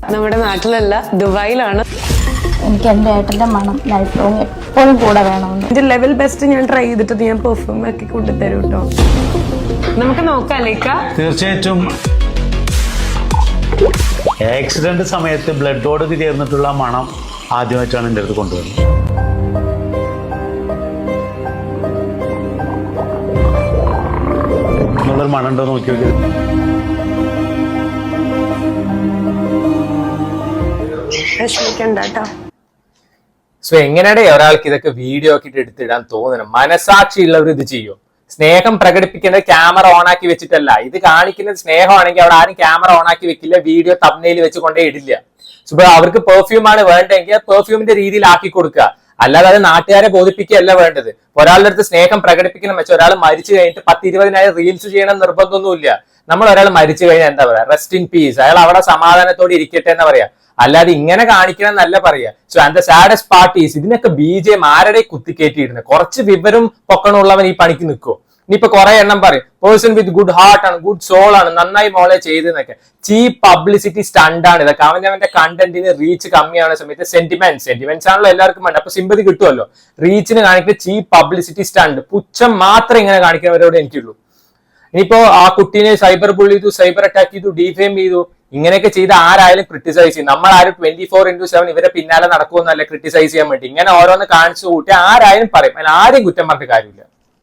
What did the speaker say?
നമ്മുടെ നാട്ടിലല്ല, ദുബായിലാണ്. എനിക്ക് എൻ്റെ ഏട്ടൻ്റെ മണം ലൈഫ് ലോങ് എപ്പോഴും കൂടെ വേണമെന്ന്. എന്റെ ലെവൽ ബെസ്റ്റ് ഞാൻ ട്രൈ ചെയ്തിട്ട് ഞാൻ പെർഫ്യൂം ആക്കി കൊണ്ടുതരും കേട്ടോ. നമുക്ക് നോക്കാം ലേക്ക. തീർച്ചയായിട്ടും ആക്സിഡന്റ് സമയത്ത് ബ്ലഡോട് ചേർന്നിട്ടുള്ള മണം ആദ്യമായിട്ടാണ് എൻ്റെ അടുത്ത് കൊണ്ടുവരുന്നത്. എന്നുള്ളൊരു മണം ഉണ്ടോ നോക്കി നോക്കിയത്. സോ എങ്ങനെയാണ് ഒരാൾക്ക് ഇതൊക്കെ വീഡിയോ ആക്കിയിട്ട് എടുത്തിടാൻ തോന്നണം? മനസാക്ഷി ഉള്ളവർ ഇത് ചെയ്യും. സ്നേഹം പ്രകടിപ്പിക്കേണ്ടത് ക്യാമറ ഓൺ ആക്കി വെച്ചിട്ടല്ല. ഇത് കാണിക്കുന്നത് സ്നേഹമാണെങ്കിൽ അവിടെ ആരും ക്യാമറ ഓൺ ആക്കി വെക്കില്ല, വീഡിയോ തംബ്നെയിൽ വെച്ച് കൊണ്ടേ ഇടില്ല. സോ അവർക്ക് പെർഫ്യൂം ആണ് വേണ്ടെങ്കിൽ പെർഫ്യൂമിന്റെ രീതിയിൽ ആക്കി കൊടുക്കുക. അല്ലാതെ അത് നാട്ടുകാരെ ബോധിപ്പിക്കുകയല്ല വേണ്ടത്. ഒരാളുടെ അടുത്ത് സ്നേഹം പ്രകടിപ്പിക്കണം വെച്ചാൽ ഒരാൾ മരിച്ചു കഴിഞ്ഞിട്ട് 10-20 റീൽസ് ചെയ്യണം നിർബന്ധമൊന്നുമില്ല. നമ്മൾ ഒരാൾ മരിച്ചു കഴിഞ്ഞാൽ എന്താ പറയാ, റെസ്റ്റ് ഇൻ പീസ്, അയാൾ അവിടെ സമാധാനത്തോടെ ഇരിക്കട്ടെ എന്ന് പറയാ. അല്ലാതെ ഇങ്ങനെ കാണിക്കണം എന്നല്ല പറയാ. So and the saddest parties ഇതിനൊക്കെ BGM ആരുടെ കുത്തിക്കേറ്റിയിരുന്നത്. കുറച്ച് വിവരം പൊക്കണമുള്ളവൻ ഈ പണിക്ക് നിൽക്കുമോ? ഇനിയിപ്പോ കുറെ എണ്ണം പറയും പേഴ്സൺ വിത്ത് ഗുഡ് ഹാർട്ട് ആണ്, ഗുഡ് സോൾ ആണ്, നന്നായി മോളെ ചെയ്തെന്നൊക്കെ. ചീപ്പ് പബ്ലിസിറ്റി സ്റ്റണ്ട് ആണ് ഇതൊക്കെ. അവന്റെ കണ്ടന്റിന് റീച്ച് കമ്മിയാണ് സമയത്ത് സെന്റിമെന്റ്സ് ആണല്ലോ എല്ലാവർക്കും വേണ്ട. അപ്പൊ സിമ്പതി കിട്ടുമല്ലോ. റീച്ചിന് കാണിക്കുന്ന ചീപ്പ് പബ്ലിസിറ്റി സ്റ്റണ്ട്, പുച്ഛം മാത്രം ഇങ്ങനെ കാണിക്കുന്നവരോട് എനിക്കുള്ളൂ. ഇനിയിപ്പോ ആ കുട്ടീനെ സൈബർ ബുള്ളി ചെയ്തു, സൈബർ അറ്റാക്ക് ചെയ്തു, ഡിഫെയിം ചെയ്തു, ഇങ്ങനെയൊക്കെ ചെയ്ത് ആരായാലും ക്രിട്ടിസൈസ് ചെയ്യും. നമ്മൾ ആരും 24/7 ഇവരെ പിന്നാലെ നടക്കുമെന്നല്ല ക്രിട്ടിസൈസ് ചെയ്യാൻ വേണ്ടി. ഇങ്ങനെ ഓരോന്ന് കാണിച്ചു കൂട്ടി ആരായാലും പറയും. അതിൽ ആരെയും കുറ്റം പറഞ്ഞ കാര്യമില്ല.